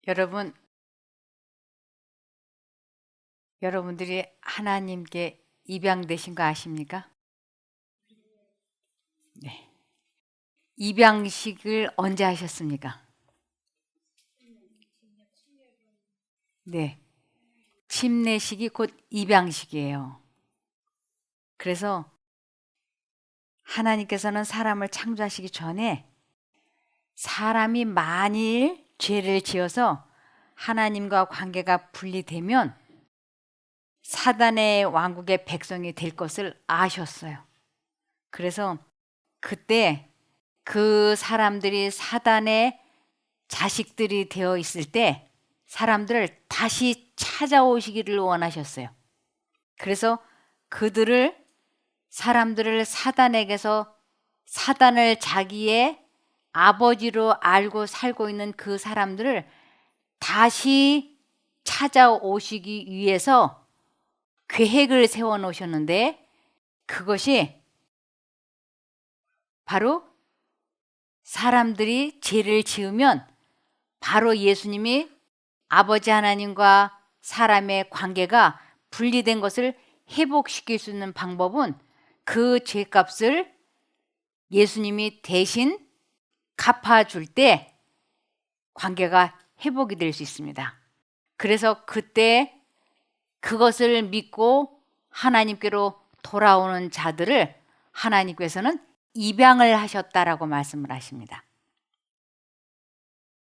여러분, 여러분들이 하나님께 입양되신 거 아십니까? 네. 입양식을 언제 하셨습니까? 네. 침례식이 곧 입양식이에요. 그래서 하나님께서는 사람을 창조하시기 전에 사람이 만일 죄를 지어서 하나님과 관계가 분리되면 사단의 왕국의 백성이 될 것을 아셨어요. 그래서 그때 그 사람들이 사단의 자식들이 되어 있을 때 사람들을 다시 찾아오시기를 원하셨어요. 그래서 사람들을 사단에게서 사단을 자기의 아버지로 알고 살고 있는 그 사람들을 다시 찾아오시기 위해서 계획을 세워 놓으셨는데 그것이 바로 사람들이 죄를 지으면 바로 예수님이 아버지 하나님과 사람의 관계가 분리된 것을 회복시킬 수 있는 방법은 그 죄값을 예수님이 대신 갚아줄 때 관계가 회복이 될 수 있습니다. 그래서 그때 그것을 믿고 하나님께로 돌아오는 자들을 하나님께서는 입양을 하셨다라고 말씀을 하십니다.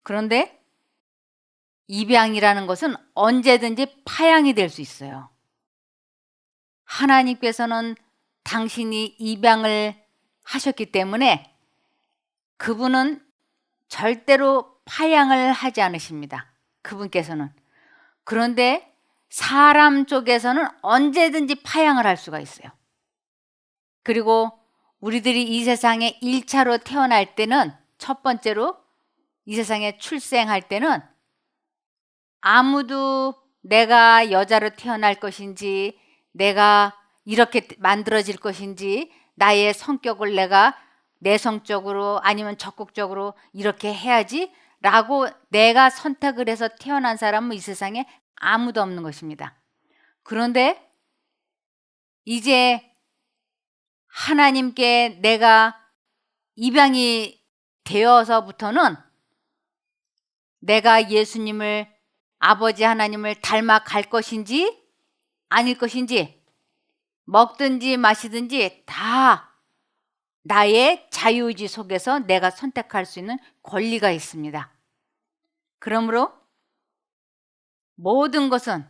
그런데 입양이라는 것은 언제든지 파양이 될 수 있어요. 하나님께서는 당신이 입양을 하셨기 때문에 그분은 절대로 파양을 하지 않으십니다. 그분께서는. 그런데 사람 쪽에서는 언제든지 파양을 할 수가 있어요. 그리고 우리들이 이 세상에 1차로 태어날 때는 첫 번째로 이 세상에 출생할 때는 아무도 내가 여자로 태어날 것인지 내가 이렇게 만들어질 것인지 나의 성격을 내가 내성적으로 아니면 적극적으로 이렇게 해야지 라고 내가 선택을 해서 태어난 사람은 이 세상에 아무도 없는 것입니다. 그런데 이제 하나님께 내가 입양이 되어서부터는 내가 예수님을 아버지 하나님을 닮아 갈 것인지 아닐 것인지 먹든지 마시든지 다 나의 자유의지 속에서 내가 선택할 수 있는 권리가 있습니다. 그러므로 모든 것은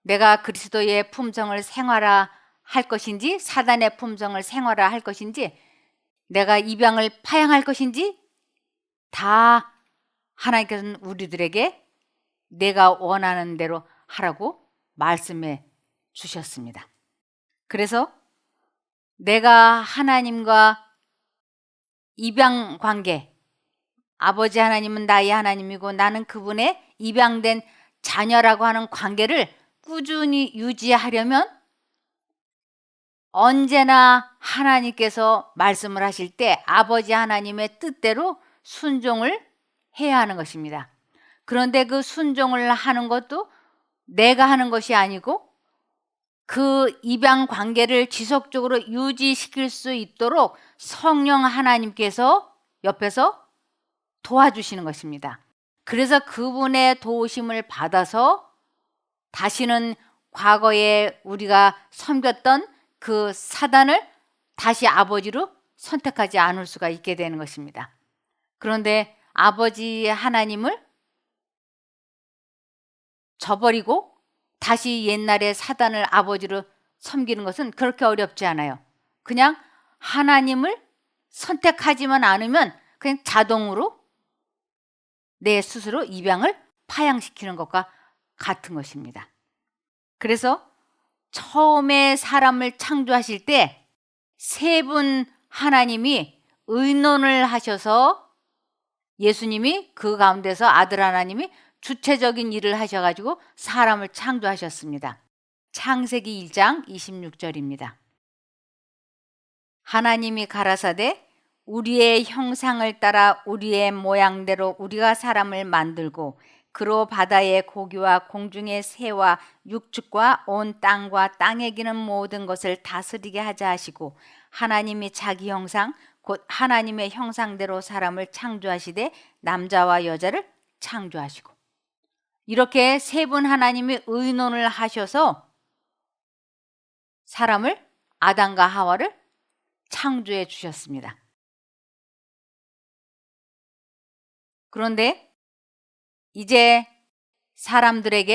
내가 그리스도의 품성을 생활화 할 것인지 사단의 품성을 생활화 할 것인지 내가 입양을 파양할 것인지 다 하나님께서는 우리들에게 내가 원하는 대로 하라고 말씀해 주셨습니다. 그래서 내가 하나님과 입양 관계, 아버지 하나님은 나의 하나님이고 나는 그분의 입양된 자녀라고 하는 관계를 꾸준히 유지하려면 언제나 하나님께서 말씀을 하실 때 아버지 하나님의 뜻대로 순종을 해야 하는 것입니다. 그런데 그 순종을 하는 것도 내가 하는 것이 아니고 그 입양 관계를 지속적으로 유지시킬 수 있도록 성령 하나님께서 옆에서 도와주시는 것입니다. 그래서 그분의 도우심을 받아서 다시는 과거에 우리가 섬겼던 그 사단을 다시 아버지로 선택하지 않을 수가 있게 되는 것입니다. 그런데 아버지 하나님을 저버리고 다시 옛날에 사단을 아버지로 섬기는 것은 그렇게 어렵지 않아요. 그냥 하나님을 선택하지만 않으면 그냥 자동으로 내 스스로 입양을 파양시키는 것과 같은 것입니다. 그래서 처음에 사람을 창조하실 때 세 분 하나님이 의논을 하셔서 예수님이 그 가운데서 아들 하나님이 주체적인 일을 하셔가지고 사람을 창조하셨습니다. 창세기 1장 26절입니다. 하나님이 가라사대 우리의 형상을 따라 우리의 모양대로 우리가 사람을 만들고 그로 바다의 고기와 공중의 새와 육축과 온 땅과 땅에 기는 모든 것을 다스리게 하자 하시고 하나님이 자기 형상 곧 하나님의 형상대로 사람을 창조하시되 남자와 여자를 창조하시고 이렇게 세 분 하나님이 의논을 하셔서 사람을 아담과 하와를 창조해 주셨습니다. 그런데 이제 사람들이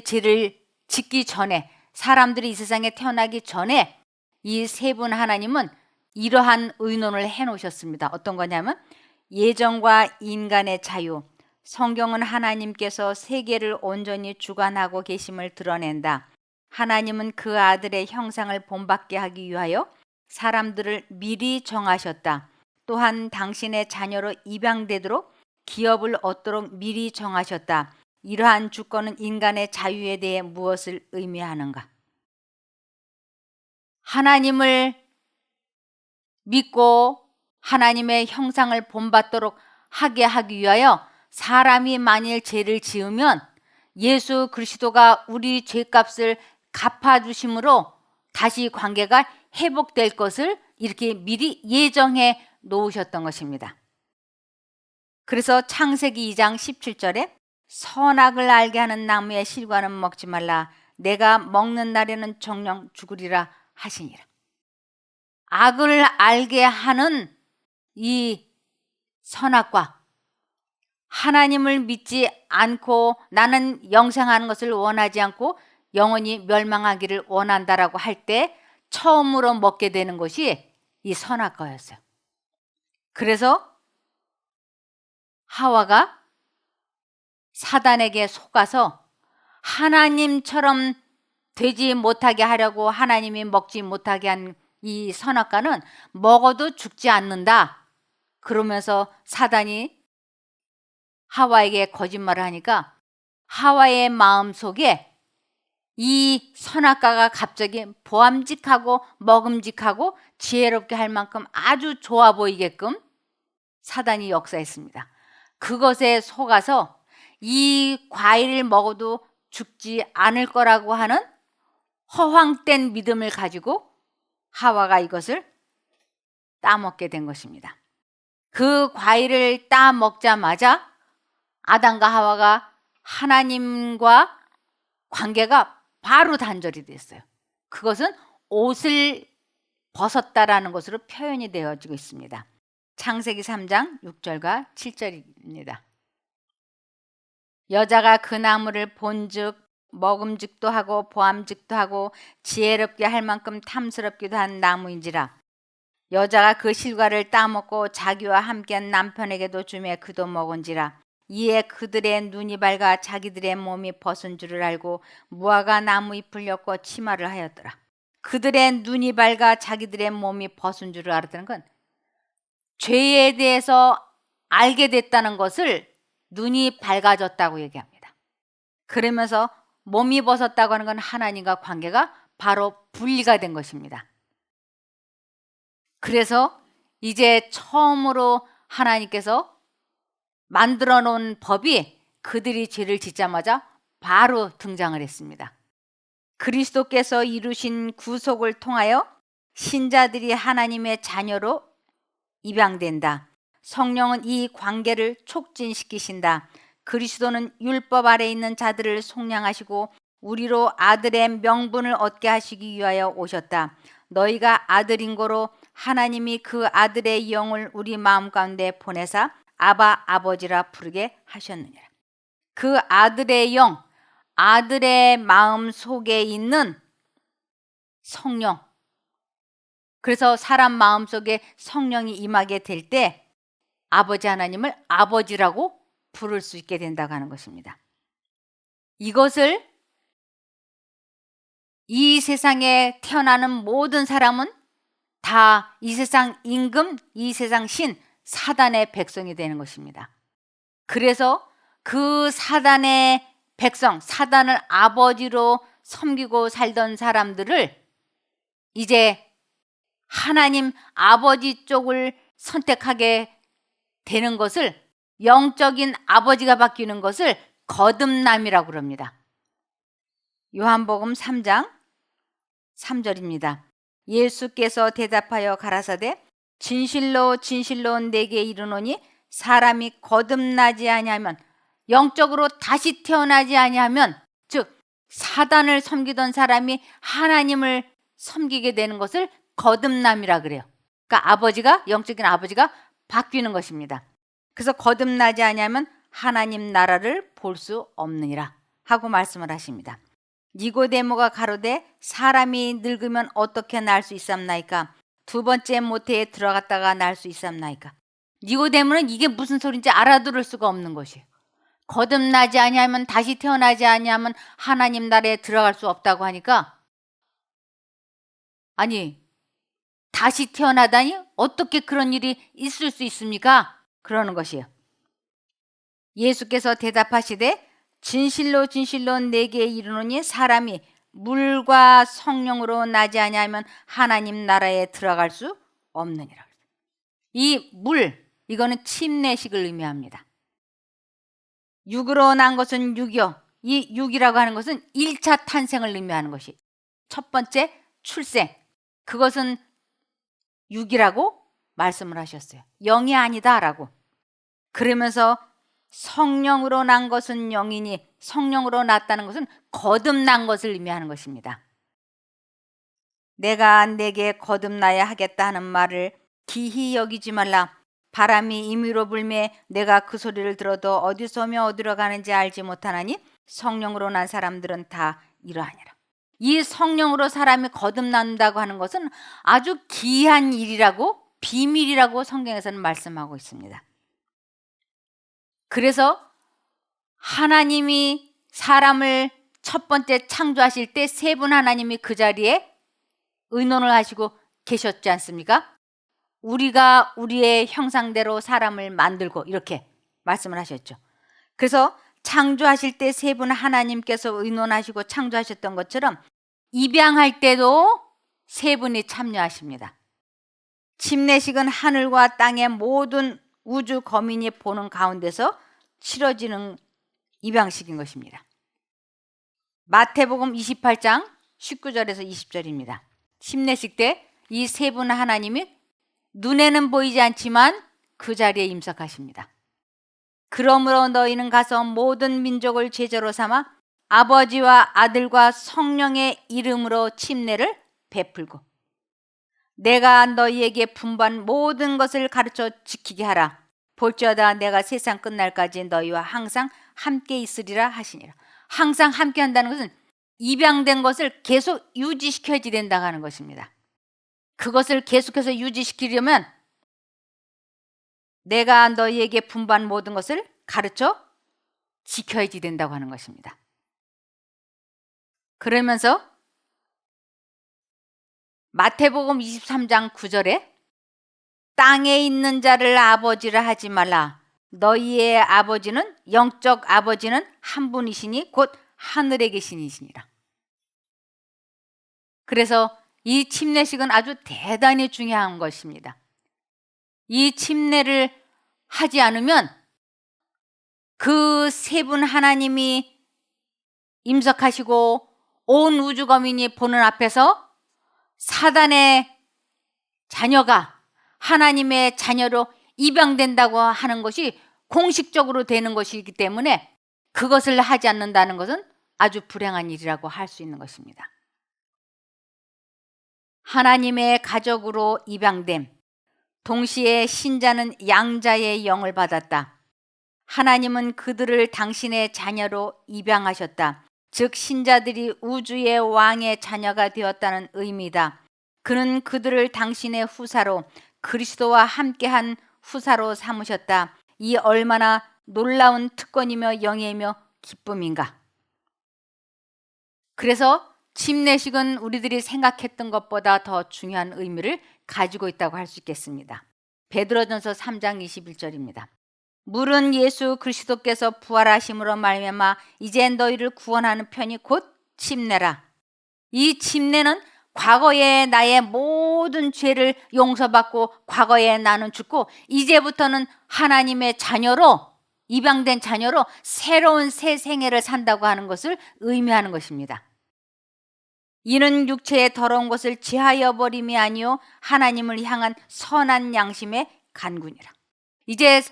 죄를 짓기 전에 사람들이 이 세상에 태어나기 전에 이 세 분 하나님은 이러한 의논을 해 놓으셨습니다. 어떤 거냐면 예정과 인간의 자유. 성경은 하나님께서 세계를 온전히 주관하고 계심을 드러낸다. 하나님은 그 아들의 형상을 본받게 하기 위하여 사람들을 미리 정하셨다. 또한 당신의 자녀로 입양되도록 기업을 얻도록 미리 정하셨다. 이러한 주권은 인간의 자유에 대해 무엇을 의미하는가? 하나님을 믿고 하나님의 형상을 본받도록 하게 하기 위하여 사람이 만일 죄를 지으면 예수 그리스도가 우리 죄값을 갚아주심으로 다시 관계가 회복될 것을 이렇게 미리 예정해 놓으셨던 것입니다. 그래서 창세기 2장 17절에 선악을 알게 하는 나무의 실과는 먹지 말라. 내가 먹는 날에는 정령 죽으리라 하시니라. 악을 알게 하는 이 선악과 하나님을 믿지 않고 나는 영생하는 것을 원하지 않고 영원히 멸망하기를 원한다라고 할 때 처음으로 먹게 되는 것이 이 선악과였어요. 그래서 하와가 사단에게 속아서 하나님처럼 되지 못하게 하려고 하나님이 먹지 못하게 한 이 선악과는 먹어도 죽지 않는다. 그러면서 사단이 하와에게 거짓말을 하니까 하와의 마음속에 이 선악과가 갑자기 보암직하고 먹음직하고 지혜롭게 할 만큼 아주 좋아 보이게끔 사단이 역사했습니다. 그것에 속아서 이 과일을 먹어도 죽지 않을 거라고 하는 허황된 믿음을 가지고 하와가 이것을 따먹게 된 것입니다. 그 과일을 따먹자마자 아담과 하와가 하나님과 관계가 바로 단절이 됐어요. 그것은 옷을 벗었다라는 것으로 표현이 되어지고 있습니다. 창세기 3장 6절과 7절입니다. 여자가 그 나무를 본즉 먹음직도 하고 보암직도 하고 지혜롭게 할 만큼 탐스럽기도 한 나무인지라. 여자가 그 실과를 따먹고 자기와 함께한 남편에게도 주매 그도 먹은지라. 이에 그들의 눈이 밝아 자기들의 몸이 벗은 줄을 알고 무화과 나무 잎을 엮고 치마를 하였더라. 그들의 눈이 밝아 자기들의 몸이 벗은 줄을 알았다는 건 죄에 대해서 알게 됐다는 것을 눈이 밝아졌다고 얘기합니다. 그러면서 몸이 벗었다고 하는 건 하나님과 관계가 바로 분리가 된 것입니다. 그래서 이제 처음으로 하나님께서 만들어 놓은 법이 그들이 죄를 짓자마자 바로 등장을 했습니다. 그리스도께서 이루신 구속을 통하여 신자들이 하나님의 자녀로 입양된다. 성령은 이 관계를 촉진시키신다. 그리스도는 율법 아래 있는 자들을 속량하시고 우리로 아들의 명분을 얻게 하시기 위하여 오셨다. 너희가 아들인 거로 하나님이 그 아들의 영을 우리 마음 가운데 보내사 아바 아버지라 부르게 하셨느니라. 그 아들의 영, 아들의 마음 속에 있는 성령. 그래서 사람 마음 속에 성령이 임하게 될 때 아버지 하나님을 아버지라고 부를 수 있게 된다고 하는 것입니다. 이것을 이 세상에 태어나는 모든 사람은 다 이 세상 임금, 이 세상 신, 사단의 백성이 되는 것입니다. 그래서 그 사단의 백성, 사단을 아버지로 섬기고 살던 사람들을 이제 하나님 아버지 쪽을 선택하게 되는 것을 영적인 아버지가 바뀌는 것을 거듭남이라고 그럽니다. 요한복음 3장 3절입니다. 예수께서 대답하여 가라사대 진실로 진실로 내게 이르노니 사람이 거듭나지 아니하면, 영적으로 다시 태어나지 아니하면, 즉 사단을 섬기던 사람이 하나님을 섬기게 되는 것을 거듭남이라 그래요. 그러니까 아버지가, 영적인 아버지가 바뀌는 것입니다. 그래서 거듭나지 아니하면 하나님 나라를 볼 수 없느니라 하고 말씀을 하십니다. 니고데모가 가로되 사람이 늙으면 어떻게 날 수 있삼나이까? 두 번째 모태에 들어갔다가 날 수 있삼나이까? 니고데모는 이게 무슨 소리인지 알아들을 수가 없는 것이에요. 거듭나지 아니하면, 다시 태어나지 아니하면 하나님 나라에 들어갈 수 없다고 하니까, 아니 다시 태어나다니 어떻게 그런 일이 있을 수 있습니까? 그러는 것이에요. 예수께서 대답하시되 진실로 진실로 내게 이르노니 사람이 물과 성령으로 나지 아니하면 하나님 나라에 들어갈 수 없느니라. 이 물, 이거는 침례식을 의미합니다. 육으로 난 것은 육이요. 이 육이라고 하는 것은 1차 탄생을 의미하는 것이, 첫 번째 출생, 그것은 육이라고 말씀을 하셨어요. 영이 아니다라고. 그러면서 성령으로 난 것은 영이니, 성령으로 났다는 것은 거듭난 것을 의미하는 것입니다. 내가 내게 거듭나야 하겠다 하는 말을 기히 여기지 말라. 바람이 임의로 불매 내가 그 소리를 들어도 어디서 오며 어디로 가는지 알지 못하나니 성령으로 난 사람들은 다 이러하니라. 이 성령으로 사람이 거듭난다고 하는 것은 아주 기이한 일이라고, 비밀이라고 성경에서는 말씀하고 있습니다. 그래서 하나님이 사람을 첫 번째 창조하실 때 세 분 하나님이 그 자리에 의논을 하시고 계셨지 않습니까? 우리가 우리의 형상대로 사람을 만들고, 이렇게 말씀을 하셨죠. 그래서 창조하실 때 세 분 하나님께서 의논하시고 창조하셨던 것처럼 입양할 때도 세 분이 참여하십니다. 침례식은 하늘과 땅의 모든 우주 거민이 보는 가운데서 치러지는 입양식인 것입니다. 마태복음 28장 19절에서 20절입니다. 침례식 때 이 세 분 하나님이 눈에는 보이지 않지만 그 자리에 임석하십니다. 그러므로 너희는 가서 모든 민족을 제자로 삼아 아버지와 아들과 성령의 이름으로 침례를 베풀고 내가 너희에게 분부한 모든 것을 가르쳐 지키게 하라. 볼지어다 내가 세상 끝날까지 너희와 항상 함께 있으리라 하시니라. 항상 함께 한다는 것은 입양된 것을 계속 유지시켜야지 된다고 하는 것입니다. 그것을 계속해서 유지시키려면 내가 너희에게 분부한 모든 것을 가르쳐 지켜야지 된다고 하는 것입니다. 그러면서 마태복음 23장 9절에 땅에 있는 자를 아버지라 하지 말라. 너희의 아버지는, 영적 아버지는 한 분이시니 곧 하늘에 계시니시니라. 그래서 이 침례식은 아주 대단히 중요한 것입니다. 이 침례를 하지 않으면 그 세 분 하나님이 임석하시고 온 우주 거민이 보는 앞에서 사단의 자녀가 하나님의 자녀로 입양된다고 하는 것이 공식적으로 되는 것이기 때문에 그것을 하지 않는다는 것은 아주 불행한 일이라고 할 수 있는 것입니다. 하나님의 가족으로 입양됨, 동시에 신자는 양자의 영을 받았다. 하나님은 그들을 당신의 자녀로 입양하셨다. 즉 신자들이 우주의 왕의 자녀가 되었다는 의미다. 그는 그들을 당신의 후사로, 그리스도와 함께한 후사로 삼으셨다. 이 얼마나 놀라운 특권이며 영예이며 기쁨인가. 그래서 침례식은 우리들이 생각했던 것보다 더 중요한 의미를 가지고 있다고 할 수 있겠습니다. 베드로전서 3장 21절입니다. 물은 예수 그리스도께서 부활하심으로 말미암아 이제 너희를 구원하는 편이 곧 침례라. 이 침례는 과거에 나의 모든 죄를 용서받고 과거에 나는 죽고 이제부터는 하나님의 자녀로 입양된 자녀로 새로운 새 생애를 산다고 하는 것을 의미하는 것입니다. 이는 육체의 더러운 것을 제하여 버림이 아니요 하나님을 향한 선한 양심의 간구니라. 이제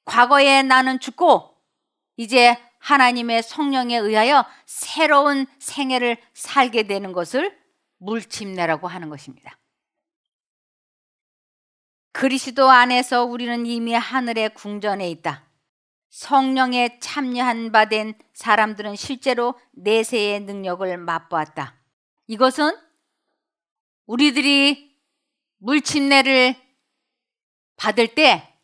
과거에 나는 죽고 이제 하나님의 성령에 의하여 새로운 생애를 살게 되는 것을 물침례라고 하는 것입니다. 그리스도 안에서 우리는 이미 하늘의 궁전에 있다. 성령에 참여한 바 된 사람들은 실제로 내세의 능력을 맛보았다. 이것은 우리들이 물침례를 받을 때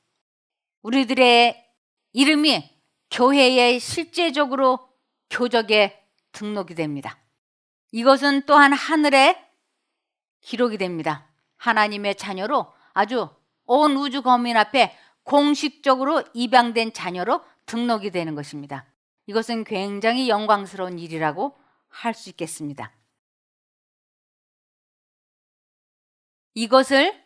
우리들의 이름이 교회에 실제적으로 교적에 등록이 됩니다. 이것은 또한 하늘에 기록이 됩니다. 하나님의 자녀로 아주 온 우주 거민 앞에 공식적으로 입양된 자녀로 등록이 되는 것입니다. 이것은 굉장히 영광스러운 일이라고 할 수 있겠습니다. 이것을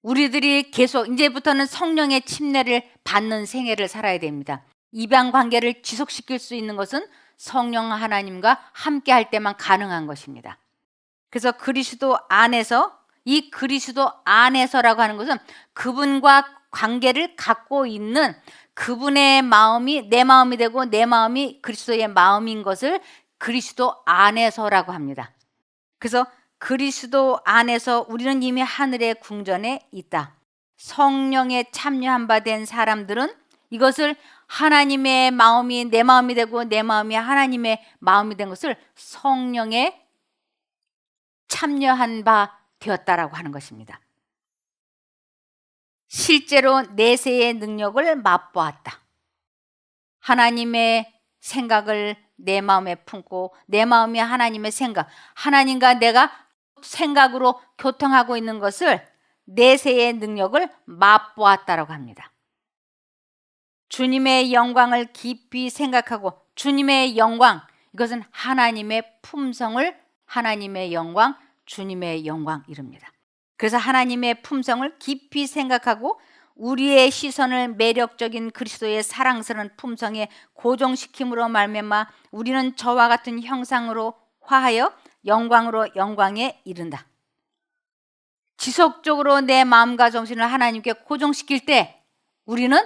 우리들이 계속 이제부터는 성령의 침례를 받는 생애를 살아야 됩니다. 입양 관계를 지속시킬 수 있는 것은 성령 하나님과 함께 할 때만 가능한 것입니다. 그래서 그리스도 안에서, 이 그리스도 안에서라고 하는 것은 그분과 관계를 갖고 있는 그분의 마음이 내 마음이 되고 내 마음이 그리스도의 마음인 것을 그리스도 안에서라고 합니다. 그래서 그리스도 안에서 우리는 이미 하늘의 궁전에 있다. 성령에 참여한 바 된 사람들은 이것을 하나님의 마음이 내 마음이 되고 내 마음이 하나님의 마음이 된 것을 성령에 참여한 바 되었다라고 하는 것입니다. 실제로 내세의 능력을 맛보았다. 하나님의 생각을 내 마음에 품고 내 마음이 하나님의 생각, 하나님과 내가 생각으로 교통하고 있는 것을 내세의 능력을 맛보았다라고 합니다. 주님의 영광을 깊이 생각하고 주님의 영광, 이것은 하나님의 품성을 하나님의 영광, 주님의 영광 이릅니다. 그래서 하나님의 품성을 깊이 생각하고 우리의 시선을 매력적인 그리스도의 사랑스러운 품성에 고정시킴으로 말미암아 우리는 저와 같은 형상으로 화하여 영광으로 영광에 이른다. 지속적으로 내 마음과 정신을 하나님께 고정시킬 때 우리는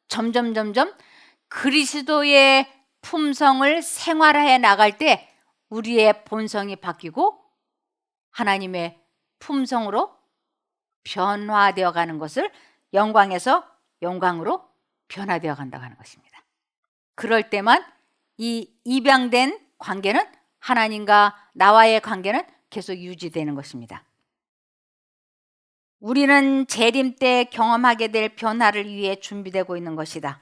점점 그리스도의 품성을 생활해 나갈 때 우리의 본성이 바뀌고 하나님의 품성으로 변화되어 가는 것을 영광에서 영광으로 변화되어 간다고 하는 것입니다. 그럴 때만 이 입양된 관계는 하나님과 나와의 관계는 계속 유지되는 것입니다. 우리는 재림 때 경험하게 될 변화를 위해 준비되고 있는 것이다.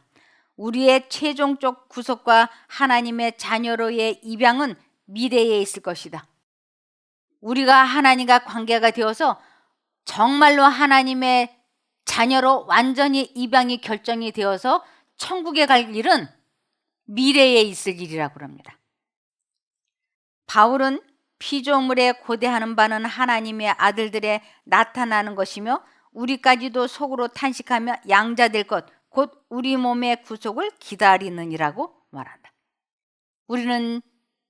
우리의 최종적 구속과 하나님의 자녀로의 입양은 미래에 있을 것이다. 우리가 하나님과 관계가 되어서 정말로 하나님의 자녀로 완전히 입양이 결정이 되어서 천국에 갈 일은 미래에 있을 일이라고 합니다. 바울은 피조물에 고대하는 바는 하나님의 아들들에 나타나는 것이며 우리까지도 속으로 탄식하며 양자될 것 곧 우리 몸의 구속을 기다리느니라고 말한다. 우리는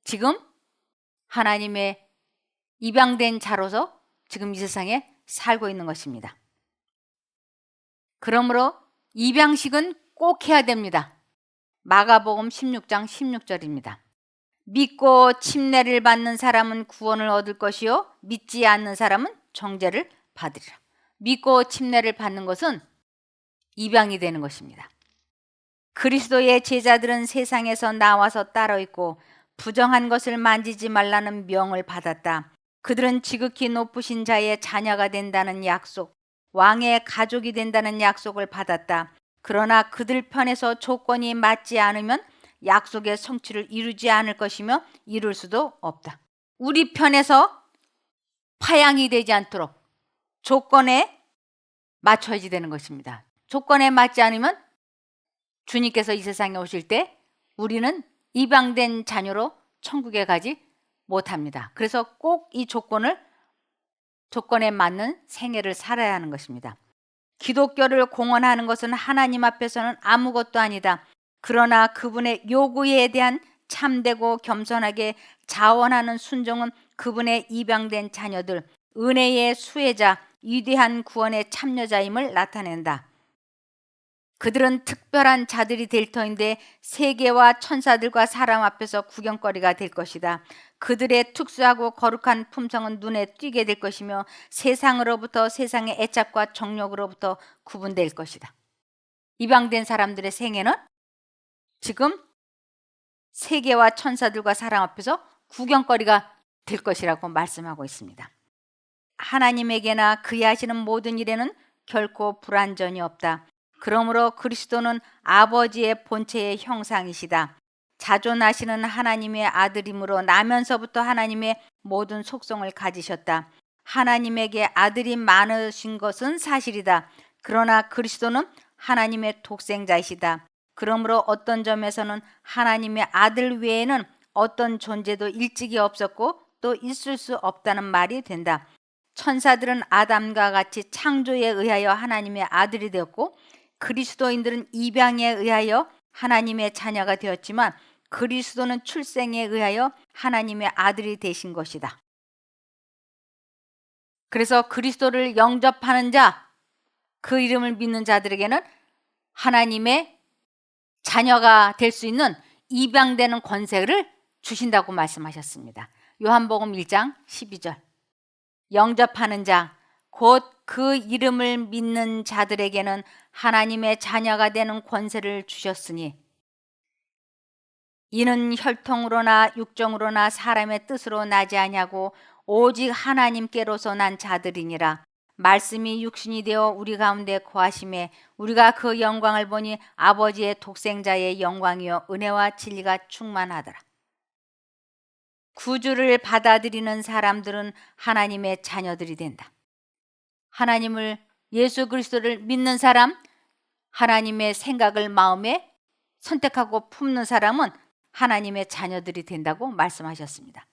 지금 하나님의 입양된 자로서 지금 이 세상에 살고 있는 것입니다. 그러므로 입양식은 꼭 해야 됩니다. 마가복음 16장 16절입니다. 믿고 침례를 받는 사람은 구원을 얻을 것이요 믿지 않는 사람은 정죄를 받으리라. 믿고 침례를 받는 것은 입양이 되는 것입니다. 그리스도의 제자들은 세상에서 나와서 따로 있고 부정한 것을 만지지 말라는 명을 받았다. 그들은 지극히 높으신 자의 자녀가 된다는 약속, 왕의 가족이 된다는 약속을 받았다. 그러나 그들 편에서 조건이 맞지 않으면 약속의 성취를 이루지 않을 것이며 이룰 수도 없다. 우리 편에서 파양이 되지 않도록 조건에 맞춰야지 되는 것입니다. 조건에 맞지 않으면 주님께서 이 세상에 오실 때 우리는 입양된 자녀로 천국에 가지 못합니다. 그래서 꼭 이 조건에 맞는 생애를 살아야 하는 것입니다. 기독교를 공언하는 것은 하나님 앞에서는 아무것도 아니다. 그러나 그분의 요구에 대한 참되고 겸손하게 자원하는 순종은 그분의 입양된 자녀들, 은혜의 수혜자, 위대한 구원의 참여자임을 나타낸다. 그들은 특별한 자들이 될 터인데 세계와 천사들과 사람 앞에서 구경거리가 될 것이다. 그들의 특수하고 거룩한 품성은 눈에 띄게 될 것이며 세상으로부터, 세상의 애착과 정욕으로부터 구분될 것이다. 입양된 사람들의 생애는 지금 세계와 천사들과 사람 앞에서 구경거리가 될 것이라고 말씀하고 있습니다. 하나님에게나 그의 하시는 모든 일에는 결코 불완전이 없다. 그러므로 그리스도는 아버지의 본체의 형상이시다. 자존하시는 하나님의 아들이므로 나면서부터 하나님의 모든 속성을 가지셨다. 하나님에게 아들이 많으신 것은 사실이다. 그러나 그리스도는 하나님의 독생자이시다. 그러므로 어떤 점에서는 하나님의 아들 외에는 어떤 존재도 일찍이 없었고 또 있을 수 없다는 말이 된다. 천사들은 아담과 같이 창조에 의하여 하나님의 아들이 되었고 그리스도인들은 입양에 의하여 하나님의 자녀가 되었지만 그리스도는 출생에 의하여 하나님의 아들이 되신 것이다. 그래서 그리스도를 영접하는 자, 그 이름을 믿는 자들에게는 하나님의 자녀가 될 수 있는 입양되는 권세를 주신다고 말씀하셨습니다. 요한복음 1장 12절. 영접하는 자, 곧 그 이름을 믿는 자들에게는 하나님의 자녀가 되는 권세를 주셨으니 이는 혈통으로나 육정으로나 사람의 뜻으로 나지 아니하고 오직 하나님께로서 난 자들이니라. 말씀이 육신이 되어 우리 가운데 거하심에 우리가 그 영광을 보니 아버지의 독생자의 영광이요 은혜와 진리가 충만하더라. 구주를 받아들이는 사람들은 하나님의 자녀들이 된다. 하나님을, 예수 그리스도를 믿는 사람, 하나님의 생각을 마음에 선택하고 품는 사람은 하나님의 자녀들이 된다고 말씀하셨습니다.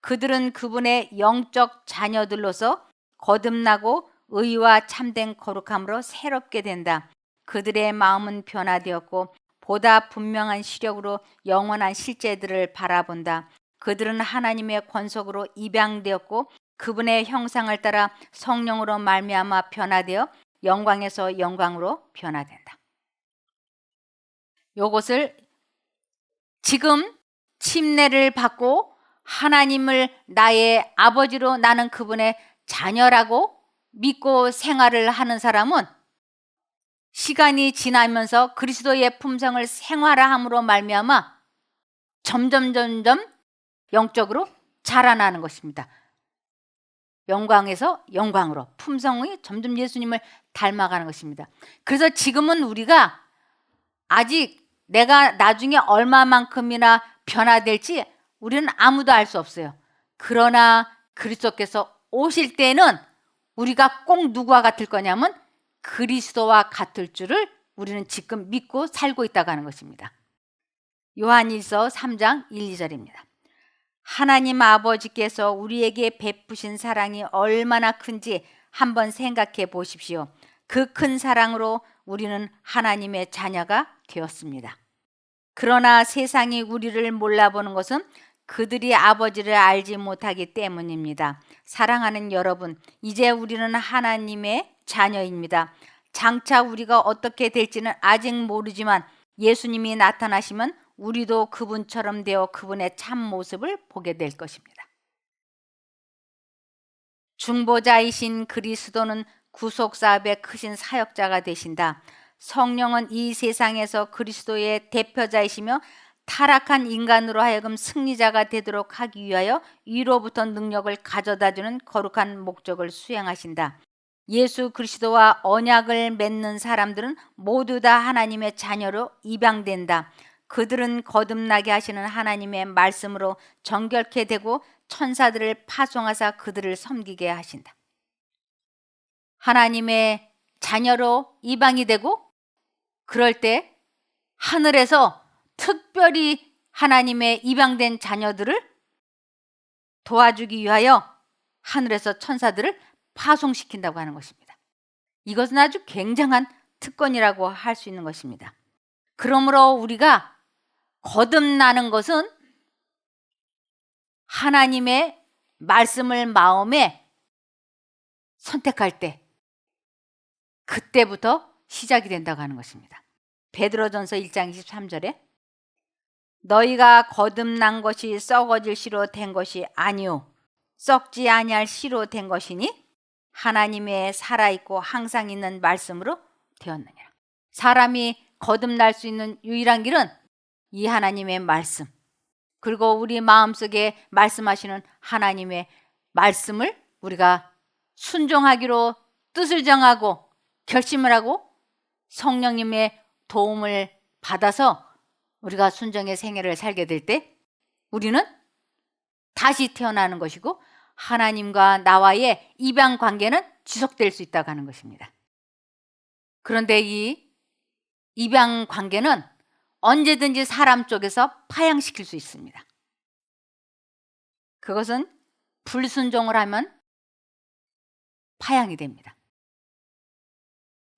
그들은 그분의 영적 자녀들로서 거듭나고 의와 참된 거룩함으로 새롭게 된다. 그들의 마음은 변화되었고 보다 분명한 시력으로 영원한 실제들을 바라본다. 그들은 하나님의 권속으로 입양되었고 그분의 형상을 따라 성령으로 말미암아 변화되어 영광에서 영광으로 변화된다. 요것을 지금 침례를 받고 하나님을 나의 아버지로 나는 그분의 자녀라고 믿고 생활을 하는 사람은 시간이 지나면서 그리스도의 품성을 생활함으로 말미암아 점점 영적으로 자라나는 것입니다. 영광에서 영광으로 품성이 점점 예수님을 닮아가는 것입니다. 그래서 지금은 우리가 아직 내가 나중에 얼마만큼이나 변화될지 우리는 아무도 알 수 없어요. 그러나 그리스도께서 오실 때는 우리가 꼭 누구와 같을 거냐면 그리스도와 같을 줄을 우리는 지금 믿고 살고 있다고 하는 것입니다. 요한일서 3장 1, 2절입니다. 하나님 아버지께서 우리에게 베푸신 사랑이 얼마나 큰지 한번 생각해 보십시오. 그 큰 사랑으로 우리는 하나님의 자녀가 되었습니다. 그러나 세상이 우리를 몰라보는 것은 그들이 아버지를 알지 못하기 때문입니다. 사랑하는 여러분, 이제 우리는 하나님의 자녀입니다. 장차 우리가 어떻게 될지는 아직 모르지만 예수님이 나타나시면 우리도 그분처럼 되어 그분의 참 모습을 보게 될 것입니다. 중보자이신 그리스도는 구속사업의 크신 사역자가 되신다. 성령은 이 세상에서 그리스도의 대표자이시며 타락한 인간으로 하여금 승리자가 되도록 하기 위하여 위로부터 능력을 가져다주는 거룩한 목적을 수행하신다. 예수 그리스도와 언약을 맺는 사람들은 모두 다 하나님의 자녀로 입양된다. 그들은 거듭나게 하시는 하나님의 말씀으로 정결케 되고 천사들을 파송하사 그들을 섬기게 하신다. 하나님의 자녀로 입양이 되고 그럴 때 하늘에서 특별히 하나님의 입양된 자녀들을 도와주기 위하여 하늘에서 천사들을 파송시킨다고 하는 것입니다. 이것은 아주 굉장한 특권이라고 할 수 있는 것입니다. 그러므로 우리가 거듭나는 것은 하나님의 말씀을 마음에 선택할 때, 그때부터 시작이 된다고 하는 것입니다. 베드로전서 1장 23절에 너희가 거듭난 것이 썩어질 씨로 된 것이 아니요 썩지 아니할 씨로 된 것이니 하나님의 살아있고 항상 있는 말씀으로 되었느니라. 사람이 거듭날 수 있는 유일한 길은 이 하나님의 말씀, 그리고 우리 마음속에 말씀하시는 하나님의 말씀을 우리가 순종하기로 뜻을 정하고 결심을 하고 성령님의 도움을 받아서 우리가 순종의 생애를 살게 될 때 우리는 다시 태어나는 것이고 하나님과 나와의 입양 관계는 지속될 수 있다고 하는 것입니다. 그런데 이 입양 관계는 언제든지 사람 쪽에서 파양시킬 수 있습니다. 그것은 불순종을 하면 파양이 됩니다.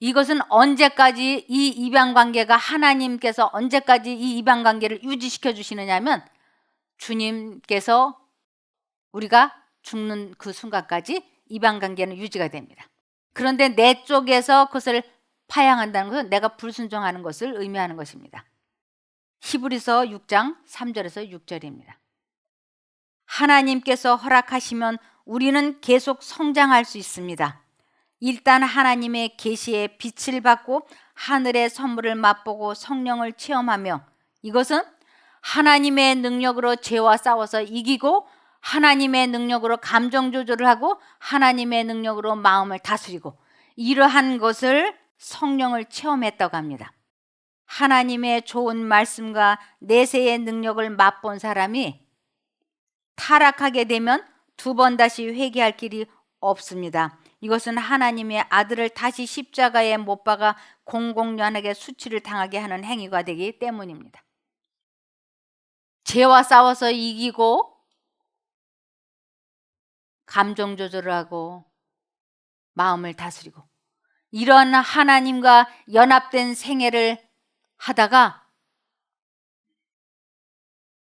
이것은 언제까지 이 입양 관계가 하나님께서 언제까지 이 입양 관계를 유지시켜 주시느냐면 주님께서 우리가 죽는 그 순간까지 입양 관계는 유지가 됩니다. 그런데 내 쪽에서 그것을 파양한다는 것은 내가 불순종하는 것을 의미하는 것입니다. 히브리서 6장 3절에서 6절입니다. 하나님께서 허락하시면 우리는 계속 성장할 수 있습니다. 일단 하나님의 계시의 빛을 받고 하늘의 선물을 맛보고 성령을 체험하며, 이것은 하나님의 능력으로 죄와 싸워서 이기고 하나님의 능력으로 감정 조절을 하고 하나님의 능력으로 마음을 다스리고, 이러한 것을 성령을 체험했다고 합니다. 하나님의 좋은 말씀과 내세의 능력을 맛본 사람이 타락하게 되면 두 번 다시 회개할 길이 없습니다. 이것은 하나님의 아들을 다시 십자가에 못 박아 공공연하게 수치를 당하게 하는 행위가 되기 때문입니다. 죄와 싸워서 이기고 감정 조절을 하고 마음을 다스리고 이런 하나님과 연합된 생애를 하다가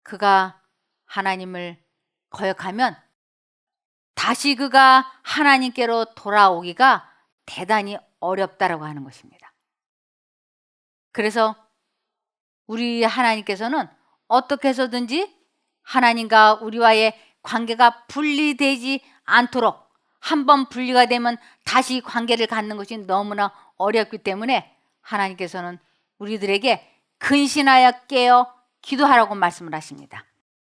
그가 하나님을 거역하면 다시 그가 하나님께로 돌아오기가 대단히 어렵다라고 하는 것입니다. 그래서 우리 하나님께서는 어떻게 해서든지 하나님과 우리와의 관계가 분리되지 않도록, 한번 분리가 되면 다시 관계를 갖는 것이 너무나 어렵기 때문에 하나님께서는 우리들에게 근신하여 깨어 기도하라고 말씀을 하십니다.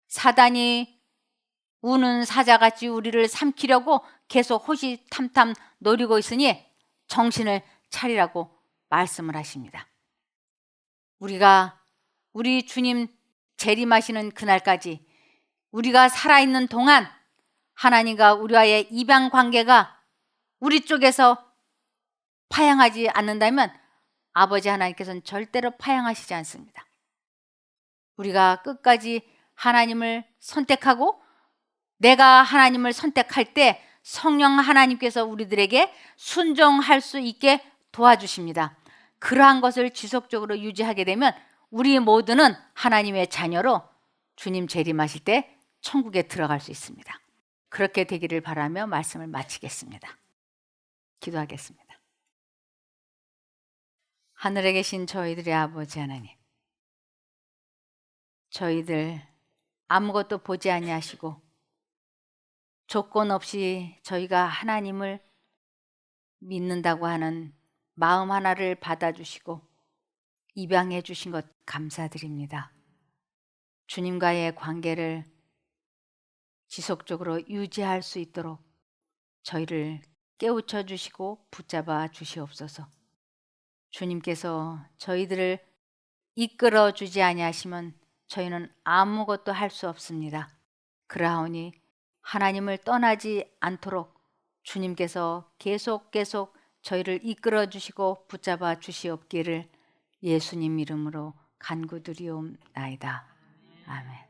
사단이 우는 사자같이 우리를 삼키려고 계속 호시탐탐 노리고 있으니 정신을 차리라고 말씀을 하십니다. 우리가 우리 주님 재림하시는 그날까지 우리가 살아있는 동안 하나님과 우리와의 입양 관계가 우리 쪽에서 파양하지 않는다면 아버지 하나님께서는 절대로 파양하시지 않습니다. 우리가 끝까지 하나님을 선택하고 내가 하나님을 선택할 때 성령 하나님께서 우리들에게 순종할 수 있게 도와주십니다. 그러한 것을 지속적으로 유지하게 되면 우리 모두는 하나님의 자녀로 주님 재림하실 때 천국에 들어갈 수 있습니다. 그렇게 되기를 바라며 말씀을 마치겠습니다. 기도하겠습니다. 하늘에 계신 저희들의 아버지 하나님, 저희들 아무것도 보지 아니하시고 조건 없이 저희가 하나님을 믿는다고 하는 마음 하나를 받아주시고 입양해 주신 것 감사드립니다. 주님과의 관계를 지속적으로 유지할 수 있도록 저희를 깨우쳐 주시고 붙잡아 주시옵소서. 주님께서 저희들을 이끌어 주지 아니하시면 저희는 아무것도 할 수 없습니다. 그러하오니 하나님을 떠나지 않도록 주님께서 계속 저희를 이끌어 주시고 붙잡아 주시옵기를 예수님 이름으로 간구드리옵나이다. 아멘.